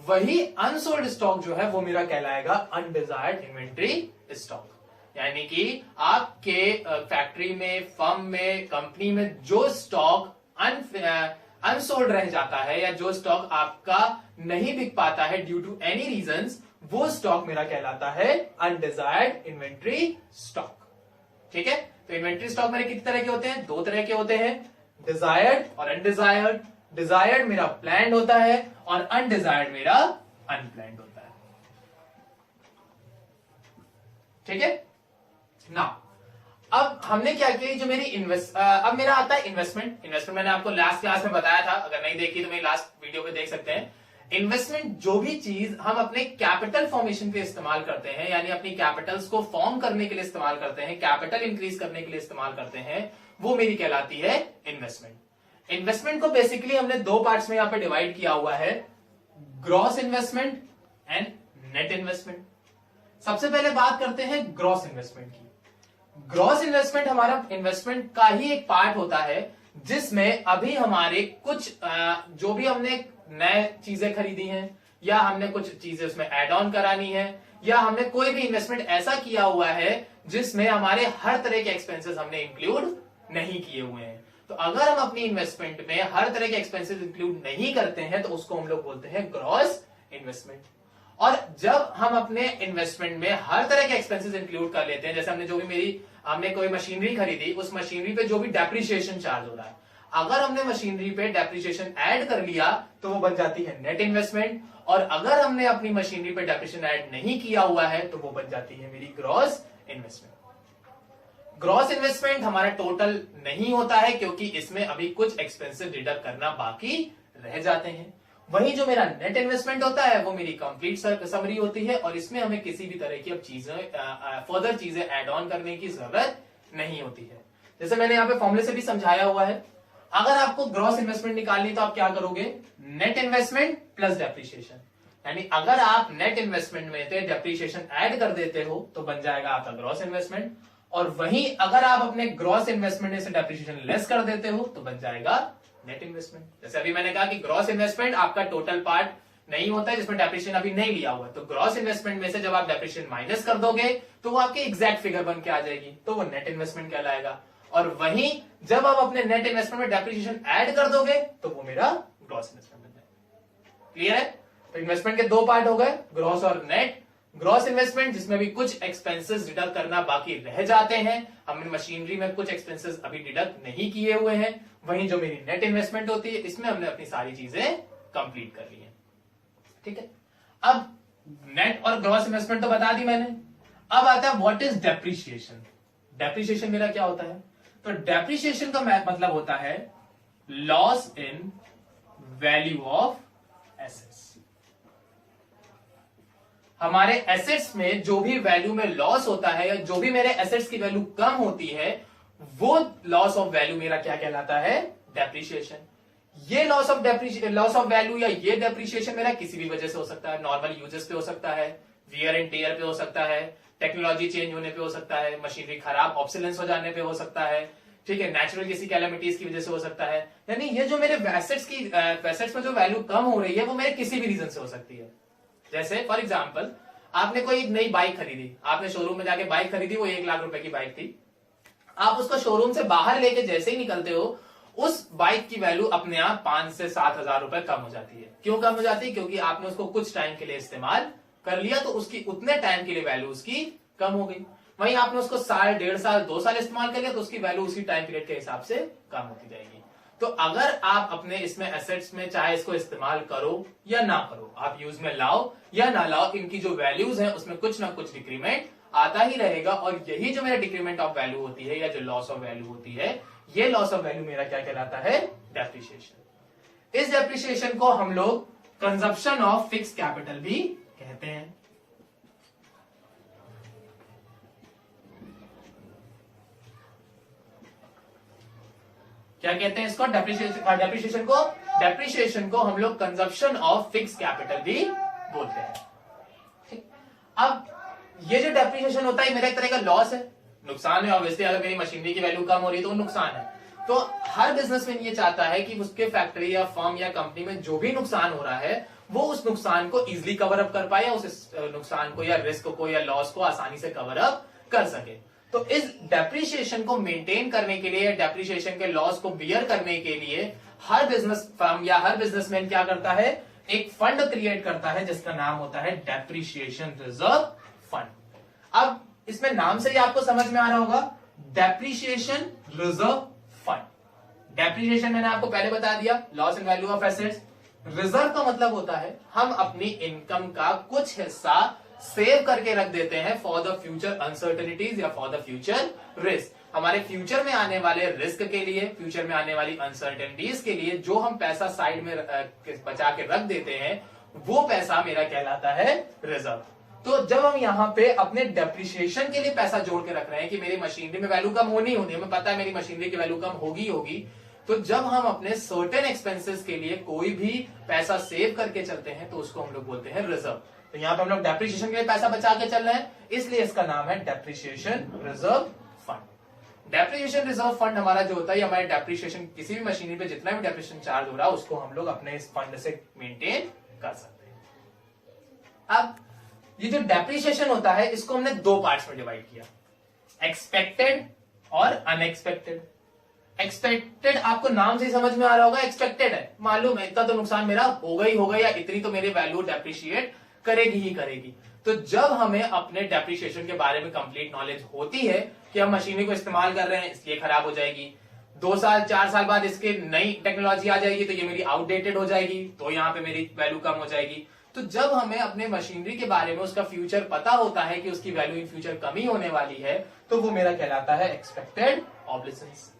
वही अनसोल्ड स्टॉक जो है वो मेरा कहलाएगा अनडिजायर्ड इन्वेंट्री स्टॉक। यानी कि आपके फैक्ट्री में, फर्म में, कंपनी में जो स्टॉक अनसोल्ड रह जाता है या जो स्टॉक आपका नहीं बिक पाता है ड्यू टू एनी रीजंस, वो स्टॉक मेरा कहलाता है अनडिजायर्ड इन्वेंट्री स्टॉक। ठीक है, तो इन्वेंट्री स्टॉक मेरे कितने तरह के होते हैं, दो तरह के होते हैं, डिजायर्ड और अनडिजायर्ड। डिजायर्ड मेरा प्लान्ड होता है और अनडिजायर्ड मेरा अनप्लान्ड होता है। ठीक है ना, अब हमने क्या किया, जो मेरी अब मेरा आता है इन्वेस्टमेंट। इन्वेस्टमेंट मैंने आपको लास्ट क्लास में बताया था, अगर नहीं देखी तो मेरी लास्ट वीडियो पे देख सकते हैं। इन्वेस्टमेंट जो भी चीज हम अपने कैपिटल फॉर्मेशन पे इस्तेमाल करते हैं, यानी अपनी कैपिटल्स को फॉर्म करने के लिए इस्तेमाल करते हैं, कैपिटल इंक्रीज करने के लिए इस्तेमाल करते हैं, वो मेरी कहलाती है इन्वेस्टमेंट। इन्वेस्टमेंट को बेसिकली हमने दो पार्ट्स में यहां पे डिवाइड किया हुआ है, gross investment and net investment. सबसे पहले बात करते हैं ग्रॉस इन्वेस्टमेंट की। ग्रॉस इन्वेस्टमेंट हमारा इन्वेस्टमेंट का ही एक पार्ट होता है जिसमें अभी हमारे कुछ जो भी हमने नए चीजें खरीदी हैं या हमने कुछ चीजें उसमें ऐड ऑन करानी है या हमने कोई भी इन्वेस्टमेंट ऐसा किया हुआ है जिसमें हमारे हर तरह के एक्सपेंसेस हमने इंक्लूड नहीं किए हुए हैं। तो अगर हम अपनी इन्वेस्टमेंट में हर तरह के एक्सपेंसेस इंक्लूड नहीं करते हैं तो उसको हम लोग बोलते हैं ग्रॉस इन्वेस्टमेंट। और जब हम अपने इन्वेस्टमेंट में हर तरह के एक्सपेंसेस इंक्लूड कर लेते हैं, जैसे हमने कोई मशीनरी खरीदी, उस मशीनरी पे जो भी डेप्रिसिएशन चार्ज हो रहा है, अगर हमने मशीनरी पे डेप्रिसिएशन ऐड कर लिया तो वो बन जाती है नेट इन्वेस्टमेंट। और अगर हमने अपनी मशीनरी पे डेप्रिसिएशन ऐड नहीं किया हुआ है तो वो बन जाती है मेरी ग्रॉस इन्वेस्टमेंट। ग्रॉस इन्वेस्टमेंट हमारा टोटल नहीं होता है क्योंकि इसमें अभी कुछ एक्सपेंसेस डिडक्ट करना बाकी रह जाते हैं। वहीं जो मेरा नेट इन्वेस्टमेंट होता है वो मेरी कंप्लीट समरी होती है और इसमें हमें किसी भी तरह की अब चीजें फर्दर चीजें ऐड ऑन करने की जरूरत नहीं होती है। जैसे मैंने यहाँ पे फॉर्मूले से भी समझाया हुआ है, अगर आपको ग्रॉस इन्वेस्टमेंट निकालनी तो आप क्या करोगे, नेट इन्वेस्टमेंट प्लस डेप्रिसिएशन, यानी अगर आप नेट इन्वेस्टमेंट में से डेप्रिसिएशन ऐड कर देते हो तो बन जाएगा आपका ग्रॉस इन्वेस्टमेंट, और वहीं अगर आप अपने ग्रॉस इन्वेस्टमेंट में से डेप्रिसिएशन लेस कर देते हो तो बन जाएगा नेट इन्वेस्टमेंट। जैसे अभी मैंने कहा कि ग्रॉस इन्वेस्टमेंट आपका टोटल पार्ट नहीं होता है जिसमें डेप्रिसिएशन अभी नहीं लिया हुआ है, तो ग्रॉस इन्वेस्टमेंट में से जब आप डेप्रिसिएशन माइनस कर दोगे तो वो आपकी एग्जैक्ट फिगर बन के आ जाएगी, तो वो नेट इन्वेस्टमेंट कहलाएगा। और वहीं जब आप अपने नेट इन्वेस्टमेंट में डेप्रिसिएशन ऐड कर दोगे तो वो मेरा ग्रॉस इन्वेस्टमेंट बन जाएगा। क्लियर है? तो इन्वेस्टमेंट के दो पार्ट हो गए, ग्रॉस और नेट। ग्रॉस इन्वेस्टमेंट जिसमें भी कुछ एक्सपेंसेस डिडक्ट करना बाकी रह जाते हैं, हमने मशीनरी में कुछ एक्सपेंसेस अभी डिडक्ट नहीं किए हुए हैं। वहीं जो मेरी नेट इन्वेस्टमेंट होती है इसमें हमने अपनी सारी चीजें कंप्लीट कर ली है। ठीक है, अब नेट और ग्रॉस इन्वेस्टमेंट तो बता दी मैंने। अब आता है व्हाट इज डेप्रिसिएशन। डेप्रिसिएशन मेरा क्या होता है, तो डेप्रिसिएशन का मतलब होता है loss in value of assets. हमारे एसेट्स में जो भी वैल्यू में लॉस होता है या जो भी मेरे एसेट्स की वैल्यू कम होती है वो लॉस ऑफ वैल्यू मेरा क्या कहलाता है, डेप्रिसिएशन। ये लॉस ऑफ वैल्यू या ये डेप्रिसिएशन मेरा किसी भी वजह से हो सकता है, नॉर्मल यूजेस पे हो सकता है, वियर एंड टेयर पे हो सकता है, टेक्नोलॉजी चेंज होने पे हो सकता है, मशीनरी खराब ऑब्सोलेंस हो जाने पे हो सकता है, ठीक है, नेचुरल किसी कैलेमिटीज की वजह से हो सकता है। यानी ये जो मेरे एसेट्स में जो वैल्यू कम हो रही है वो मेरे किसी भी रीजन से हो सकती है। जैसे फॉर एग्जाम्पल आपने कोई नई बाइक खरीदी, आपने शोरूम में जाके बाइक खरीदी, वो 1 लाख रुपए की बाइक थी। आप उसको शोरूम से बाहर लेके जैसे ही निकलते हो उस बाइक की वैल्यू अपने आप 5 से 7 हजार रुपए कम हो जाती है। क्यों कम हो जाती है, क्योंकि आपने उसको कुछ टाइम के लिए इस्तेमाल कर लिया तो उसकी उतने टाइम के लिए वैल्यू उसकी कम हो गई। वहीं आपने उसको साल, 1.5 साल, 2 साल इस्तेमाल कर लिया तो उसकी वैल्यू उसी टाइम पीरियड के हिसाब से कम होती जाएगी। तो अगर आप अपने इसमें एसेट्स में चाहे इसको इस्तेमाल करो या ना करो, आप यूज में लाओ या ना लाओ, इनकी जो वैल्यूज है उसमें कुछ ना कुछ डिक्रीमेंट आता ही रहेगा। और यही जो मेरा डिक्रीमेंट ऑफ वैल्यू होती है या जो लॉस ऑफ वैल्यू होती है, ये लॉस ऑफ वैल्यू मेरा क्या कहलाता है, डेप्रिसिएशन। इस डेप्रिसिएशन को हम लोग कंजप्शन ऑफ फिक्स कैपिटल भी कहते हैं। क्या कहते हैं इसको, डेप्रिसिएशन को हम लोग कंजप्शन ऑफ फिक्स कैपिटल भी बोलते हैं। ठीक, अब ये जो डेप्रिसिएशन होता है मेरा एक तरह का लॉस है, नुकसान है। ऑब्वियसली अगर मेरी मशीनरी की वैल्यू कम हो रही है तो वो नुकसान है। तो हर बिजनेसमैन ये चाहता है कि उसके फैक्ट्री या फर्म या कंपनी में जो भी नुकसान हो रहा है वो उस नुकसान को इजिली कवर अप कर पाए, उस नुकसान को या रिस्क को या लॉस को आसानी से कवर अप कर सके। तो इस डेप्रिसिएशन को मेंटेन करने के लिए, डेप्रिसिएशन के लॉस को बियर करने के लिए हर बिजनेस फर्म या हर बिजनेसमैन क्या करता है, एक फंड क्रिएट करता है जिसका नाम होता है डेप्रिसिएशन रिजर्व फंड। अब इसमें नाम से ही आपको समझ में आ रहा होगा, डेप्रिसिएशन रिजर्व फंड। डेप्रिसिएशन मैंने आपको पहले बता दिया, loss in value of assets. Reserve का मतलब होता है हम अपनी इनकम का कुछ हिस्सा सेव करके रख देते हैं फॉर द फ्यूचर अनसर्टेनिटीज या फॉर द फ्यूचर रिस्क। हमारे फ्यूचर में आने वाले रिस्क के लिए, फ्यूचर में आने वाली अनसर्टेनिटीज के लिए जो हम पैसा साइड में बचा के रख देते हैं वो पैसा मेरा कहलाता है रिजर्व। तो जब हम यहाँ पे अपने डेप्रिसिएशन के लिए पैसा जोड़ के रख रहे हैं कि मेरी मशीनरी में वैल्यू कम होनी होनी, हमें पता है मेरी मशीनरी की वैल्यू कम होगी, तो जब हम अपने सर्टेन एक्सपेंसेस के लिए कोई भी पैसा सेव करके चलते हैं तो उसको हम लोग बोलते हैं रिजर्व। तो यहाँ पे हम लोग डेप्रिसिएशन के लिए पैसा बचा के चल रहे हैं, इसलिए इसका नाम है depreciation reserve fund. Depreciation reserve fund हमारा जो होता है, हमारे डेप्रिसिएशन किसी भी मशीनरी पे जितना भी डेप्रिसिएशन चार्ज हो रहा है उसको हम लोग अपने इस फंड से मेंटेन कर सकते हैं। अब ये जो डेप्रिसिएशन होता है इसको हमने 2 पार्ट्स में डिवाइड किया, एक्सपेक्टेड और अनएक्सपेक्टेड। एक्सपेक्टेड आपको नाम से ही समझ में आ रहा होगा, एक्सपेक्टेड है, मालूम है इतना तो नुकसान मेरा होगा ही होगा या इतनी तो मेरी वैल्यू डेप्रिशिएट करेगी ही करेगी। तो जब हमें अपने डेप्रिसिएशन के बारे में कंप्लीट नॉलेज होती है कि हम मशीनरी को इस्तेमाल कर रहे हैं इसलिए खराब हो जाएगी, 2 साल 4 साल बाद इसके नई टेक्नोलॉजी आ जाएगी तो ये मेरी आउटडेटेड हो जाएगी, तो यहाँ पे मेरी वैल्यू कम हो जाएगी। तो जब हमें अपने मशीनरी के बारे में उसका फ्यूचर पता होता है कि उसकी वैल्यू इन फ्यूचर कमी होने वाली है, तो वो मेरा कहलाता है एक्सपेक्टेड ऑब्लिसेंस।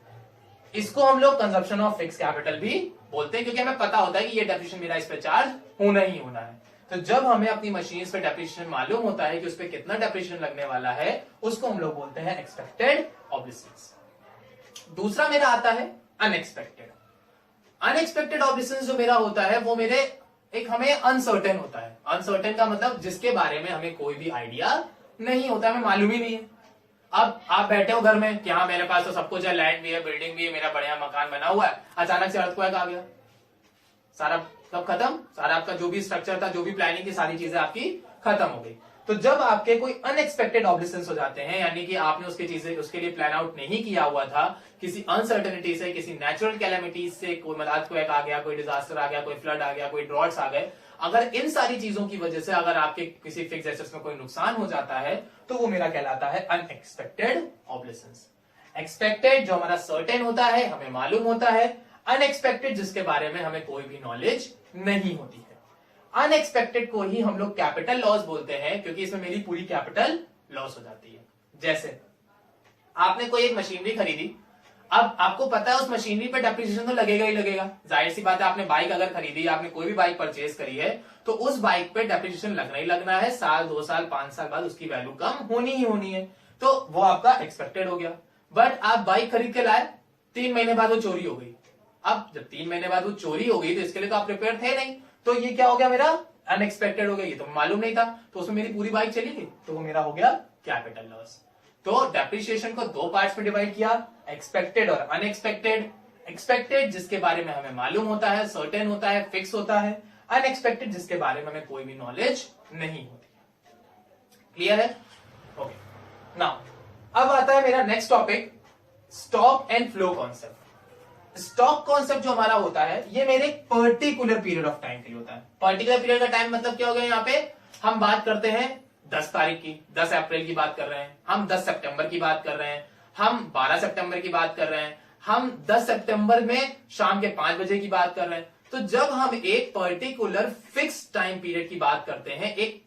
इसको हम लोग कंजप्शन ऑफ फिक्स कैपिटल भी बोलते हैं, क्योंकि हमें पता होता है कि ये डेप्रिसिएशन मेरा इस पे चार्ज होना ही होना है। तो जब हमें अपनी मशीन पे डेप्रिसिएशन मालूम होता है कि उस पे कितना डेप्रिसिएशन लगने वाला है, उसको हम लोग बोलते हैं एक्सपेक्टेड ऑब्लिसेंस। दूसरा मेरा आता है अनएक्सपेक्टेड। अनएक्सपेक्टेड ऑब्लिसेंस जो मेरा होता है वो मेरे एक हमें अनसर्टेन होता है। अनसर्टेन का मतलब जिसके बारे में हमें कोई भी आइडिया नहीं होता, हमें मालूम ही नहीं है। अब आप बैठे हो घर में कि हाँ मेरे पास तो सब कुछ है, लैंड भी है, बिल्डिंग भी है, मेरा बढ़िया मकान बना हुआ है, अचानक से अर्थक्वेक आ गया, सारा कब खत्म, सारा आपका जो भी स्ट्रक्चर था, जो भी प्लानिंग थी, सारी चीजें आपकी खत्म हो गई। तो जब आपके कोई अनएक्सपेक्टेड ऑब्लिसेंस हो जाते हैं, यानी कि आपने उसकी चीजें उसके लिए प्लान आउट नहीं किया हुआ था, किसी अनसर्टेनिटी से, किसी नेचुरल कैलेमिटीज से, कोई अर्थक्वेक आ गया, कोई डिजास्टर आ गया, कोई फ्लड आ गया, कोई ड्रॉट्स आ गए, अगर इन सारी चीजों की वजह से अगर आपके किसी फिक्स एसेट्स में कोई नुकसान हो जाता है, तो वो मेरा कहलाता है अनएक्सपेक्टेड ऑब्लिसेंस। एक्सपेक्टेड जो हमारा सर्टेन होता है, हमें मालूम होता है, अनएक्सपेक्टेड जिसके बारे में हमें कोई भी नॉलेज नहीं होती है। अनएक्सपेक्टेड को ही हम लोग कैपिटल लॉस बोलते हैं, क्योंकि इसमें मेरी पूरी कैपिटल लॉस हो जाती है। जैसे आपने कोई एक मशीनरी खरीदी, अब आपको पता है उस मशीनरी पे डेप्रिसिएशन तो लगेगा ही लगेगा, जाहिर सी बात है। आपने बाइक अगर खरीदी, आपने कोई भी बाइक परचेज करी है, तो उस बाइक पे डेप्रिसिएशन लगना ही लगना है। साल, 2 साल, 5 साल बाद उसकी वैल्यू कम होनी ही होनी है, तो वो आपका एक्सपेक्टेड हो गया। बट आप बाइक खरीद के लाए, 3 महीने बाद वो चोरी हो गई। अब जब 3 महीने बाद वो चोरी हो गई, तो इसके लिए तो आप प्रिपेयर थे नहीं, तो ये क्या हो गया, मेरा अनएक्सपेक्टेड हो गया, ये तो मालूम नहीं था, तो उसमें मेरी पूरी बाइक चली गई, तो वो मेरा हो गया कैपिटल लॉस। तो डेप्रिसिएशन को 2 पार्ट्स में डिवाइड किया, एक्सपेक्टेड और अनएक्सपेक्टेड। एक्सपेक्टेड जिसके बारे में हमें मालूम होता है, सर्टेन होता है, फिक्स होता है। अनएक्सपेक्टेड जिसके बारे में हमें कोई भी नॉलेज नहीं होती। क्लियर है? ओके। नाउ अब आता है मेरा next topic, stock and flow concept. Stock concept जो हमारा होता है, ये मेरे पर्टिकुलर पीरियड ऑफ टाइम के लिए होता है। पर्टिकुलर पीरियड का टाइम मतलब क्या हो गया, यहाँ पे हम बात करते हैं 10 तारीख की, 10 अप्रैल की बात कर रहे हैं, हम 10 सितंबर की बात कर रहे हैं, हम 12 सितंबर की बात कर रहे हैं, हम 10 सितंबर में शाम के 5 बजे की बात कर रहे हैं। तो जब हम एक पर्टिकुलर फिक्स टाइम पीरियड की बात करते हैं, एक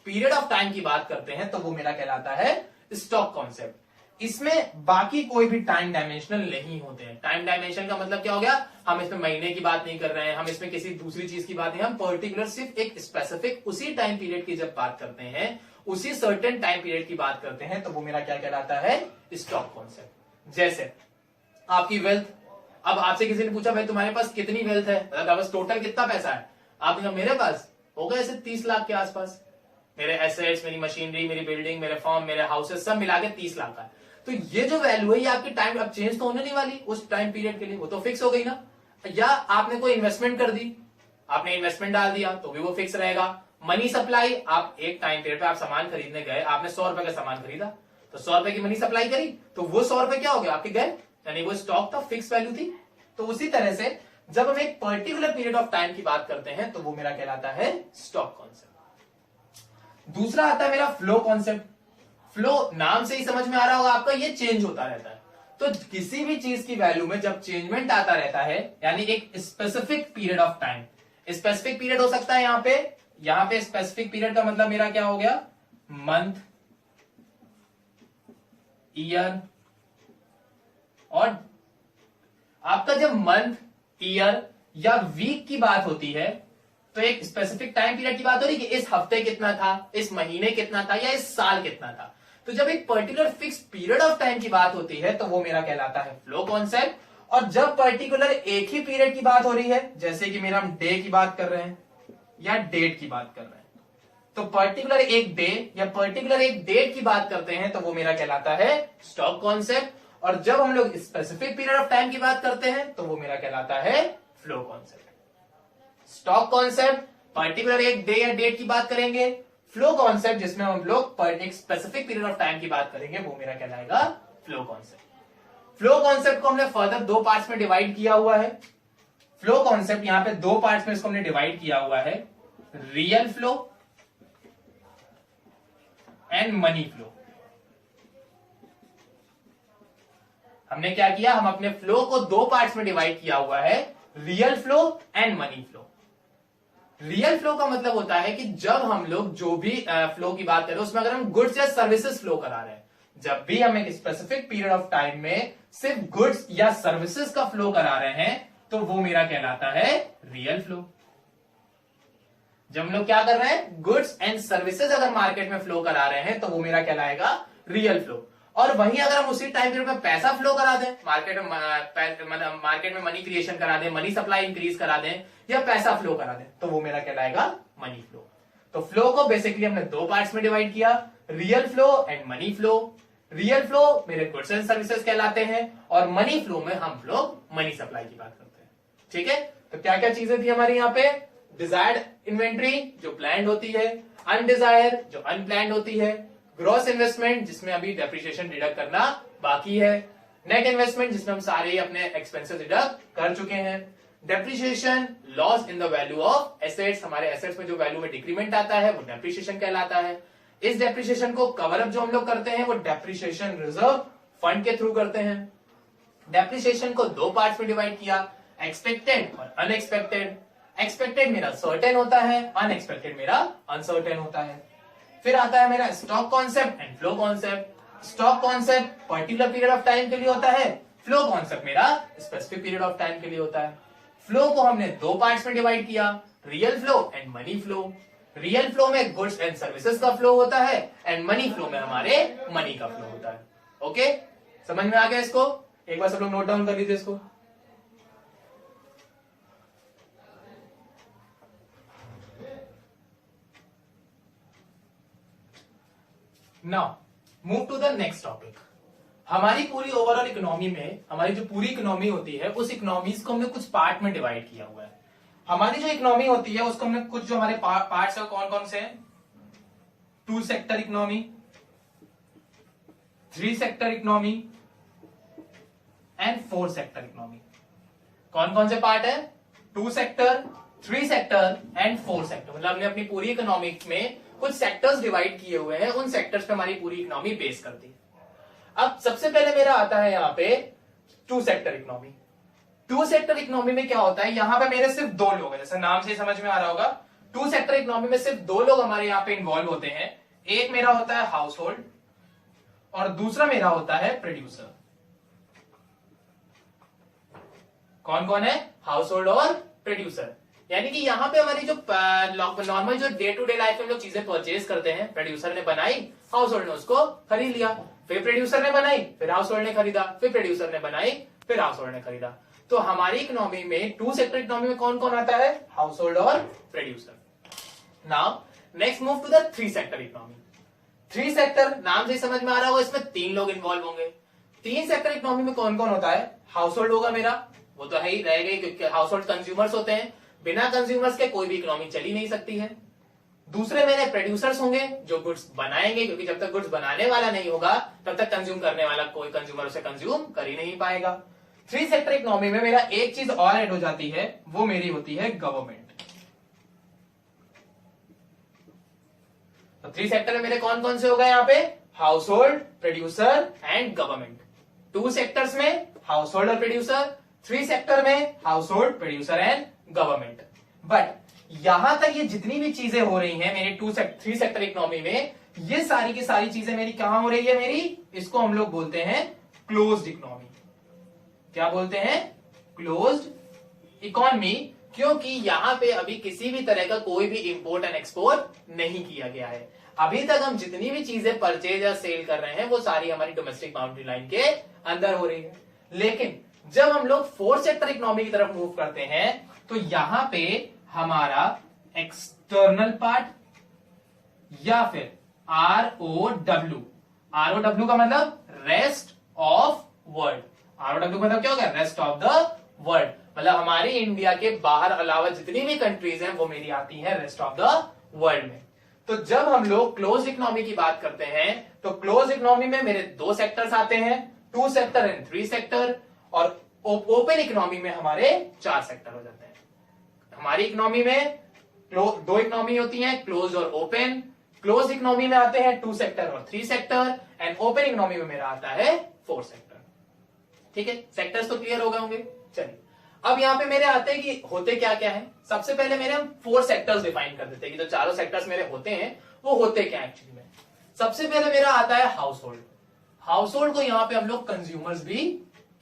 पीरियड ऑफ टाइम की बात करते हैं, तो वो मेरा कहलाता है स्टॉक कॉन्सेप्ट। इसमें बाकी कोई भी टाइम डायमेंशनल नहीं होते हैं। टाइम डायमेंशन का मतलब क्या हो गया, हम इसमें महीने की बात नहीं कर रहे हैं, हम इसमें किसी दूसरी चीज की बात नहीं, हम पर्टिकुलर सिर्फ एक स्पेसिफिक उसी टाइम पीरियड की जब बात करते हैं, उसी सर्टेन टाइम पीरियड की बात करते हैं, तो वो मेरा क्या कहलाता है, स्टॉक कॉन्सेप्ट। जैसे आपकी वेल्थ, अब आपसे किसी ने पूछा भाई तुम्हारे पास कितनी वेल्थ है, मतलब टोटल कितना पैसा है, आपने कहा मेरे पास होगा ऐसे 30 लाख के आसपास, मेरे एसेट्स, मेरी मशीनरी, मेरी बिल्डिंग, मेरे फॉर्म, मेरे हाउसेस सब मिला के 30 लाख का है। तो ये जो वैल्यू है, ये आपकी टाइम अब चेंज तो होने नहीं वाली उस टाइम पीरियड के लिए, वो तो फिक्स हो गई ना। या आपने कोई इन्वेस्टमेंट कर दी, आपने इन्वेस्टमेंट डाल दिया, तो भी वो फिक्स रहेगा। मनी सप्लाई, आप एक टाइम पीरियड पे आप सामान खरीदने गए, आपने 100 रुपए का सामान खरीदा, तो 100 रुपए की मनी सप्लाई करी, तो वो 100 रुपए क्या हो गया आपके गए, यानी वो स्टॉक था, फिक्स वैल्यू थी। तो उसी तरह से जब हम एक पर्टिकुलर पीरियड ऑफ टाइम की बात करते हैं, तो वो मेरा कहलाता है स्टॉक कॉन्सेप्ट। दूसरा आता है मेरा फ्लो कॉन्सेप्ट। फ्लो नाम से ही समझ में आ रहा होगा आपका, ये चेंज होता रहता है। तो किसी भी चीज की वैल्यू में जब चेंजमेंट आता रहता है, यानी एक specific period of time, specific period हो सकता है यहां पे स्पेसिफिक पीरियड का मतलब मेरा क्या हो गया, मंथ, ईयर, और आपका जब मंथ, ईयर या वीक की बात होती है, तो एक स्पेसिफिक टाइम पीरियड की बात हो रही है कि इस हफ्ते कितना था, इस महीने कितना था, या इस साल कितना था। तो जब एक particular fix period of time की बात होती है, तो वो मेरा कहलाता है फ्लो कॉन्सेप्ट। और जब पर्टिकुलर एक ही पीरियड की बात हो रही है, जैसे कि मेरा हम डे की बात कर रहे हैं या डेट की बात कर रहे हैं, तो पर्टिकुलर एक डे या पर्टिकुलर एक डेट की बात करते हैं, तो वो मेरा कहलाता है स्टॉक कॉन्सेप्ट। और जब हम लोग स्पेसिफिक पीरियड ऑफ टाइम की बात करते हैं, तो वो मेरा कहलाता है flow concept. Stock concept particular एक डे या डेट की बात करेंगे, फ्लो कॉन्सेप्ट जिसमें हम लोग एक स्पेसिफिक पीरियड ऑफ टाइम की बात करेंगे, वो मेरा कहलाएगा फ्लो कॉन्सेप्ट। फ्लो कॉन्सेप्ट को हमने फर्दर 2 पार्ट्स में डिवाइड किया हुआ है। फ्लो कॉन्सेप्ट यहां पे 2 पार्ट्स में इसको हमने डिवाइड किया हुआ है, real flow and money flow. हमने क्या किया, हम अपने फ्लो को 2 पार्ट्स में डिवाइड किया हुआ है, real flow and money flow. Real flow का मतलब होता है कि जब हम लोग जो भी फ्लो की बात करें उसमें अगर हम गुड्स या सर्विसेज फ्लो करा रहे हैं, जब भी हम एक स्पेसिफिक पीरियड ऑफ टाइम में सिर्फ गुड्स या सर्विसेज का फ्लो करा रहे हैं तो वो मेरा कहलाता है रियल फ्लो। जब हम लोग क्या कर रहे हैं, गुड्स एंड सर्विसेज अगर मार्केट में फ्लो करा रहे हैं तो वो मेरा कहलाएगा रियल फ्लो। और वहीं अगर हम उसी टाइम पीरियड में पैसा फ्लो करा दें, मार्केट में मनी क्रिएशन करा दें, मनी सप्लाई इंक्रीज करा दें या पैसा फ्लो करा दें तो वो मेरा कहलाएगा मनी फ्लो। तो फ्लो को बेसिकली हमने दो पार्ट्स में डिवाइड किया, real flow and money flow. Real flow मेरे गुड्स एंड सर्विसेज कहलाते हैं और मनी फ्लो में हम लोग मनी सप्लाई की बात करते हैं। ठीक है, तो क्या क्या चीजें थी हमारी यहाँ पे, डिजायर्ड इन्वेंट्री जो प्लान्ड होती है, अनडिजायर जो अनप्लान्ड होती है, ग्रॉस इन्वेस्टमेंट जिसमें अभी डेप्रिसिएशन डिडक्ट करना बाकी है, नेट इन्वेस्टमेंट जिसमें हम सारे अपने एक्सपेंसेस डिडक्ट कर चुके हैं, depreciation loss in the value of assets, हमारे एसेट्स में जो वैल्यू में डिक्रीमेंट आता है वो डेप्रिसिएशन कहलाता है। इस डेप्रिसिएशन को कवर अप जो हम लोग करते हैं वो डेप्रिसिएशन रिजर्व फंड के थ्रू करते हैं। डेप्रिसिएशन को दो पार्ट्स में डिवाइड किया, एक्सपेक्टेड और अनएक्सपेक्टेड। एक्सपेक्टेड मेरा सर्टेन होता है, अनएक्सपेक्टेड मेरा अनसर्टेन होता है। फिर आता है मेरा stock concept and flow concept. Stock concept particular period of time के लिए होता है, फ्लो कॉन्सेप्ट मेरा स्पेसिफिक पीरियड ऑफ टाइम के लिए होता है। फ्लो को हमने दो पार्ट्स में डिवाइड किया, real flow and money flow. Real flow में गुड्स एंड सर्विसेज का फ्लो होता है एंड मनी फ्लो में हमारे मनी का फ्लो होता है। ओके, समझ में आ गया इसको? एक बार सब लोग नोट डाउन कर लीजिए इसको। Now move to the next topic. हमारी पूरी ओवरऑल इकोनॉमी में, हमारी जो पूरी इकोनॉमी होती है उस इकोनॉमीज को हमने कुछ पार्ट में डिवाइड किया हुआ है। हमारी जो इकोनॉमी होती है उसको हमने कुछ जो हमारे पार्ट्स है कौन कौन से हैं, 2 sector economy, 3 sector economy and 4 sector economy. कौन कौन से पार्ट है, 2 सेक्टर, 3 सेक्टर एंड 4 सेक्टर। मतलब हमने अपनी पूरी इकोनॉमी में कुछ सेक्टर्स डिवाइड किए हुए हैं, उन सेक्टर्स पे हमारी पूरी इकोनॉमी बेस करती है। अब सबसे पहले मेरा आता है यहाँ पे 2 सेक्टर इकोनॉमी। 2 सेक्टर इकोनॉमी में क्या होता है, यहाँ पे मेरे सिर्फ 2 लोग हैं, जैसे नाम से समझ में आ रहा होगा। 2 सेक्टर इकोनॉमी में सिर्फ 2 लोग हमारे यहाँ पे इन्वॉल्व होते हैं। एक मेरा होता है हाउस होल्ड और दूसरा मेरा होता है प्रोड्यूसर। कौन कौन है, हाउस होल्ड और प्रोड्यूसर। यानी कि यहाँ पे हमारी जो नॉर्मल जो डे टू डे लाइफ में हम लोग चीजें परचेज करते हैं, प्रोड्यूसर ने बनाई, हाउस होल्ड ने उसको खरीद लिया, फिर प्रोड्यूसर ने बनाई, फिर हाउस होल्ड ने खरीदा, फिर प्रोड्यूसर ने बनाई, फिर हाउस होल्ड ने खरीदा। तो हमारी इकोनॉमी में 2 सेक्टर इकोनॉमी में कौन कौन आता है, हाउस होल्ड और producer. Now next move to the 3 sector economy. 3 sector नाम से समझ में आ रहा होगा, इसमें 3 लोग इन्वॉल्व होंगे। 3 सेक्टर इकोनॉमी में कौन कौन होता है, हाउस होल्ड होगा मेरा, वो तो है ही रहेगा क्योंकि हाउस होल्ड कंज्यूमर्स होते हैं, बिना कंज्यूमर्स के कोई भी इकोनॉमी चली नहीं सकती है। दूसरे मेरे प्रोड्यूसर्स होंगे जो गुड्स बनाएंगे, क्योंकि जब तक गुड्स बनाने वाला नहीं होगा तब तक कंज्यूम करने वाला कोई कंज्यूमर उसे कंज्यूम कर ही नहीं पाएगा। 3 सेक्टर इकोनॉमी में मेरा एक चीज और ऐड हो जाती है, वो मेरी होती है गवर्नमेंट। तो 3 सेक्टर में मेरे कौन कौन से हो गए यहाँ पे, house hold, producer and government. 2 sectors में हाउस होल्ड और प्रोड्यूसर, 3 सेक्टर में household, producer and government. But यहां तक ये जितनी भी चीजें हो रही हैं मेरे 3 सेक्टर इकोनॉमी में, ये सारी की सारी चीजें मेरी कहां हो रही है, मेरी इसको हम लोग बोलते हैं क्लोज्ड इकोनॉमी। क्या बोलते हैं, क्लोज्ड इकोनॉमी, क्योंकि यहां पे अभी किसी भी तरह का कोई भी इंपोर्ट एंड एक्सपोर्ट नहीं किया गया है। अभी तक हम जितनी भी चीजें परचेज या सेल कर रहे हैं वो सारी हमारी डोमेस्टिक बाउंड्री लाइन के अंदर हो रही है। लेकिन जब हम लोग 4 सेक्टर इकोनॉमी की तरफ मूव करते हैं तो यहां पे हमारा एक्सटर्नल पार्ट या फिर ROW, ROW का मतलब रेस्ट ऑफ वर्ल्ड। ROW मतलब क्या होगा, रेस्ट ऑफ द वर्ल्ड, मतलब हमारी इंडिया के बाहर अलावा जितनी भी कंट्रीज हैं वो मेरी आती हैं रेस्ट ऑफ द वर्ल्ड में। तो जब हम लोग क्लोज इकोनॉमी की बात करते हैं तो क्लोज इकोनॉमी में मेरे 2 सेक्टर्स आते हैं, 2 सेक्टर एंड 3 सेक्टर, और ओपन इकोनॉमी में हमारे 4 सेक्टर हो जाते हैं। हमारी इकोनॉमी में 2 इकोनॉमी होती हैं, क्लोज और ओपन। क्लोज इकोनॉमी में आते हैं 2 सेक्टर और 3 सेक्टर एंड ओपन इकोनॉमी में मेरा आता है 4 सेक्टर। ठीक है, सेक्टर्स तो क्लियर हो गए होंगे। चलिए अब यहाँ पे मेरे आते हैं कि होते क्या क्या है। सबसे पहले मेरे हम 4 सेक्टर्स डिफाइन कर देते हैं कि जो चारों सेक्टर्स मेरे होते हैं वो होते क्या एक्चुअली में। सबसे पहले मेरा आता है हाउस होल्ड। हाउस होल्ड को यहाँ पे हम लोग कंज्यूमर्स भी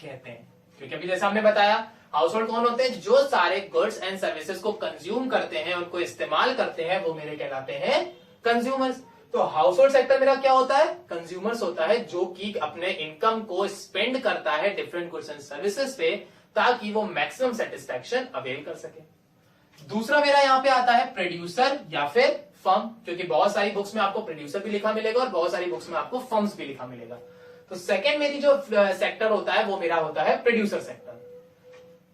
कहते हैं, क्योंकि अभी जैसा हमने बताया हाउस होल्ड कौन होते हैं, जो सारे गुड्स एंड सर्विसेज को कंज्यूम करते हैं, उनको इस्तेमाल करते हैं, वो मेरे कहलाते हैं कंज्यूमर्स। तो हाउस होल्ड सेक्टर मेरा क्या होता है, कंज्यूमर्स होता है, जो कि अपने इनकम को स्पेंड करता है डिफरेंट गुड्स एंड सर्विसेज पे ताकि वो मैक्सिमम सेटिस्फैक्शन अवेल कर सके। दूसरा मेरा यहाँ पे आता है प्रोड्यूसर या फिर फर्म, क्योंकि बहुत सारी बुक्स में आपको प्रोड्यूसर भी लिखा मिलेगा और बहुत सारी बुक्स में आपको फर्म्स भी लिखा मिलेगा। तो सेकंड मेरी जो सेक्टर होता है वो मेरा होता है प्रोड्यूसर सेक्टर।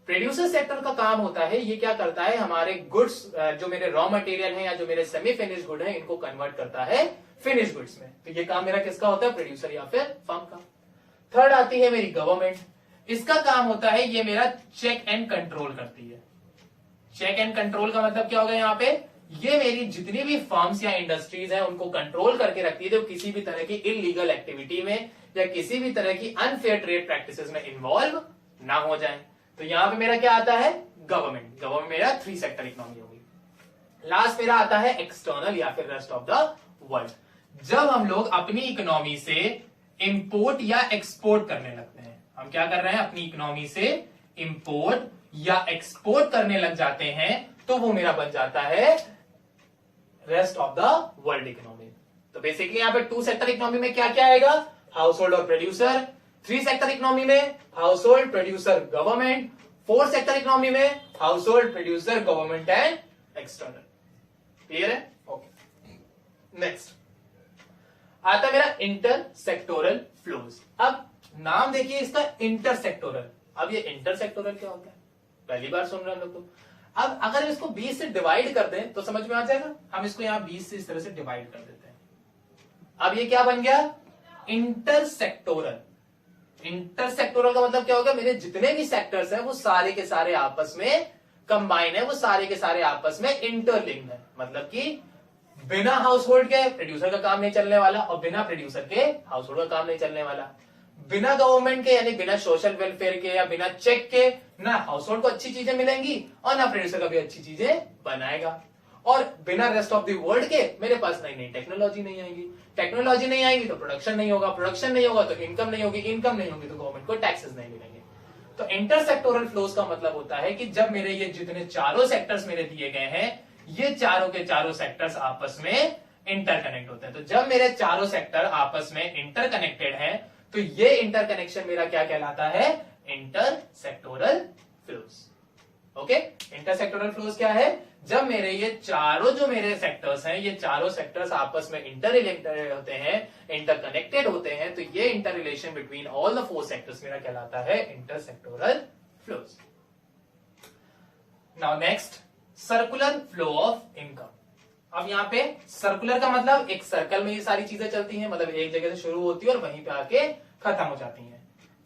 प्रोड्यूसर सेक्टर का काम होता है, ये क्या करता है, हमारे गुड्स जो मेरे रॉ मटेरियल है या जो मेरे सेमी फिनिश गुड है इनको कन्वर्ट करता है फिनिश गुड्स में। तो ये काम मेरा किसका होता है, प्रोड्यूसर या फिर फर्म का। थर्ड आती है मेरी गवर्नमेंट। इसका काम होता है, ये मेरा चेक एंड कंट्रोल करती है। चेक एंड कंट्रोल का मतलब क्या होगा, यहाँ पे ये मेरी जितनी भी फर्म्स या इंडस्ट्रीज हैं उनको कंट्रोल करके रखती है, जो किसी भी तरह की इलीगल एक्टिविटी में या किसी भी तरह की अनफेयर ट्रेड प्रैक्टिसेस में इन्वॉल्व ना हो जाए। तो यहां पे मेरा क्या आता है, गवर्नमेंट। गवर्नमेंट मेरा 3 सेक्टर इकोनॉमी होगी। लास्ट मेरा आता है एक्सटर्नल या फिर रेस्ट ऑफ द वर्ल्ड। जब हम लोग अपनी इकोनॉमी से इंपोर्ट या एक्सपोर्ट करने लगते हैं, हम क्या कर रहे हैं, अपनी इकोनॉमी से इंपोर्ट या एक्सपोर्ट करने लग जाते हैं, तो वो मेरा बन जाता है rest of the world economy. तो बेसिकली यहां पे 2 सेक्टर इकोनॉमी में क्या क्या आएगा, हाउस होल्ड और प्रोड्यूसर। 3 सेक्टर इकोनॉमी में household, producer, government. 4 sector economy में household, producer, government and external. Clear है, ओके। नेक्स्ट आता है मेरा इंटर सेक्टोरल फ्लोज। अब नाम देखिए इसका इंटर सेक्टोरल। अब ये इंटर सेक्टोरल क्या होता है, पहली बार सुन रहे हैं हम लोग। तो अब अगर इसको 20 से डिवाइड कर दें तो समझ में आ जाएगा। हम इसको यहां 20 से इस तरह से डिवाइड कर देते हैं। अब ये क्या बन गया, इंटर सेक्टोरल। इंटर सेक्टोरल का मतलब क्या होगा, मेरे जितने भी सेक्टर्स हैं वो सारे के सारे आपस में कंबाइन है, वो सारे के सारे आपस में इंटरलिंक्ड है। मतलब कि बिना हाउस होल्ड के प्रोड्यूसर का काम नहीं चलने वाला और बिना प्रोड्यूसर के हाउस होल्ड का काम नहीं चलने वाला। बिना गवर्नमेंट के यानी बिना सोशल वेलफेयर के या बिना चेक के ना हाउस होल्ड को अच्छी चीजें मिलेंगी और ना प्रोड्यूसर का भी अच्छी चीजें बनाएगा। और बिना रेस्ट ऑफ द वर्ल्ड के मेरे पास नई नई टेक्नोलॉजी नहीं आएगी। टेक्नोलॉजी नहीं आएगी तो प्रोडक्शन नहीं होगा, प्रोडक्शन नहीं होगा तो इनकम नहीं होगी, इनकम नहीं होगी तो गवर्नमेंट को टैक्सेस नहीं मिलेंगे। तो इंटरसेक्टोरल फ्लोज का मतलब होता है कि जब मेरे ये जितने चारों सेक्टर्स मेरे दिए गए हैं, ये चारों के चारों सेक्टर्स आपस में इंटरकनेक्ट होते हैं। तो जब मेरे चारों सेक्टर आपस में इंटरकनेक्टेड हैं, तो ये इंटरकनेक्शन मेरा क्या कहलाता है, intersectoral flows. Okay, intersectoral flows क्या है, जब मेरे ये चारों जो मेरे सेक्टर्स हैं, ये चारों सेक्टर्स आपस में इंटर रिलेटेड होते हैं, इंटरकनेक्टेड होते हैं, तो ये inter relation between all the 4 sectors मेरा कहलाता है intersectoral flows. Now next, circular flow of income. अब यहाँ पे सर्कुलर का मतलब एक सर्कल में ये सारी चीजें चलती हैं, मतलब एक जगह से शुरू होती है और वहीं पे आके खत्म हो जाती हैं।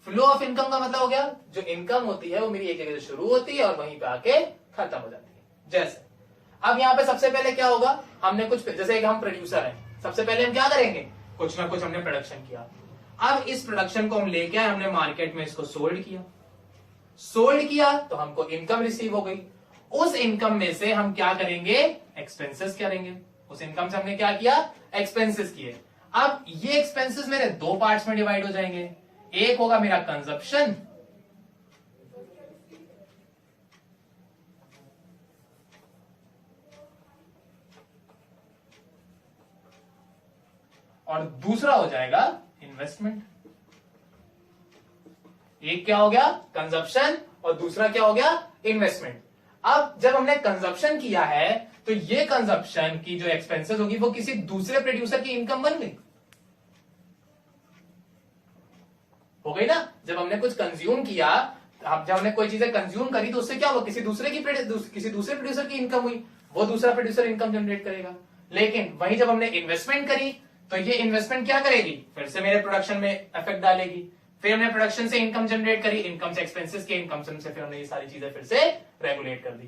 फ्लो ऑफ इनकम का मतलब हो गया, जो इनकम होती है वो मेरी एक जगह से शुरू होती है और वहीं पे आके खत्म हो जाती है। जैसे अब यहाँ पे सबसे पहले क्या होगा, हमने कुछ, जैसे हम प्रोड्यूसर हैं, सबसे पहले हम क्या करेंगे, कुछ ना कुछ हमने प्रोडक्शन किया। अब इस प्रोडक्शन को हम लेके आए, हमने मार्केट में इसको सोल्ड किया तो हमको इनकम रिसीव हो गई। उस इनकम में से हम क्या करेंगे, एक्सपेंसेस करेंगे। उस इनकम से हमने क्या किया, एक्सपेंसेस किए। अब ये एक्सपेंसेस मेरे 2 पार्ट्स में डिवाइड हो जाएंगे। एक होगा मेरा कंजप्शन और दूसरा हो जाएगा इन्वेस्टमेंट। एक क्या हो गया, कंजप्शन, और दूसरा क्या हो गया, इन्वेस्टमेंट। अब जब हमने कंजप्शन किया है तो ये कंजप्शन की जो एक्सपेंसेस होगी वो किसी दूसरे प्रोड्यूसर की इनकम बन गई, हो गई ना। जब हमने कुछ कंज्यूम किया, जब हमने कोई चीजें कंज्यूम करी तो उससे क्या हुआ, किसी दूसरे प्रोड्यूसर की इनकम हुई, वो दूसरा प्रोड्यूसर इनकम जनरेट करेगा। लेकिन वहीं जब हमने इन्वेस्टमेंट करी तो ये इन्वेस्टमेंट क्या करेगी, फिर से मेरे प्रोडक्शन में इफेक्ट डालेगी। फिर हमने प्रोडक्शन से इनकम जनरेट करी, इनकम से एक्सपेंसेस के, इनकम से फिर हमने ये सारी चीजें फिर से रेगुलेट कर दी।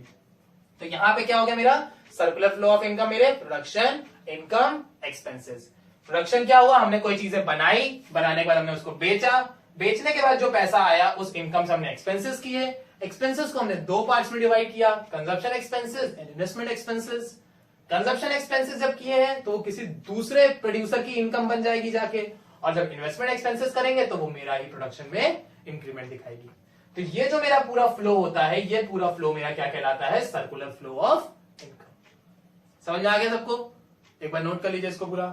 तो यहां पे क्या हो गया मेरा सर्कुलर फ्लो ऑफ इनकम, मेरे प्रोडक्शन, इनकम, एक्सपेंसेस। प्रोडक्शन क्या हुआ, हमने कोई चीजें बनाई, बनाने के बाद हमने उसको बेचा, बेचने के बाद जो पैसा आया उस इनकम से हमने एक्सपेंसेस किए, एक्सपेंसेस को हमने दो पार्ट्स में डिवाइड किया, consumption expenses and investment expenses. Consumption expenses जब किए हैं तो वो किसी दूसरे प्रोड्यूसर की इनकम बन जाएगी जाके, और जब इन्वेस्टमेंट एक्सपेंसेस करेंगे तो वो मेरा ही प्रोडक्शन में इंक्रीमेंट दिखाएगी। तो ये जो मेरा पूरा फ्लो होता है, ये पूरा फ्लो मेरा क्या कहलाता है? Circular flow of income. समझ में आ गया सबको? एक बार नोट कर लीजिए इसको पूरा।